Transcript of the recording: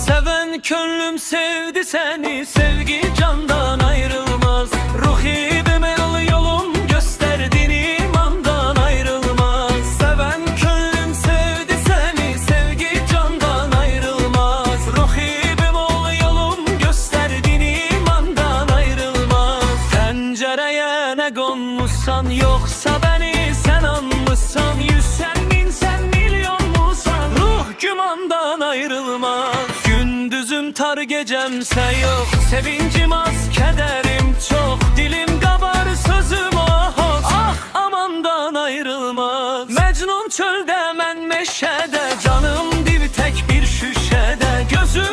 Seven könlüm sevdi seni, sevgi candan ayrılmaz. Ruhibime al yolum gösterdin, imandan ayrılmaz. Seven könlüm sevdi seni, sevgi candan ayrılmaz. Ruhibime al yolum gösterdin, imandan ayrılmaz. Pencereye ne konmuşsan, yoksa beni sen anmışsan. 100 sen, 1000 sen, milyon musan, ruh gümandan ayrılmaz. Gündüzüm tar gecemse yok, sevincim az kederim çok. Dilim kabar sözüm ah, ah amandan ayrılmaz. Mecnun çölde, men meşede, canım div tek bir şüşede. Gözüm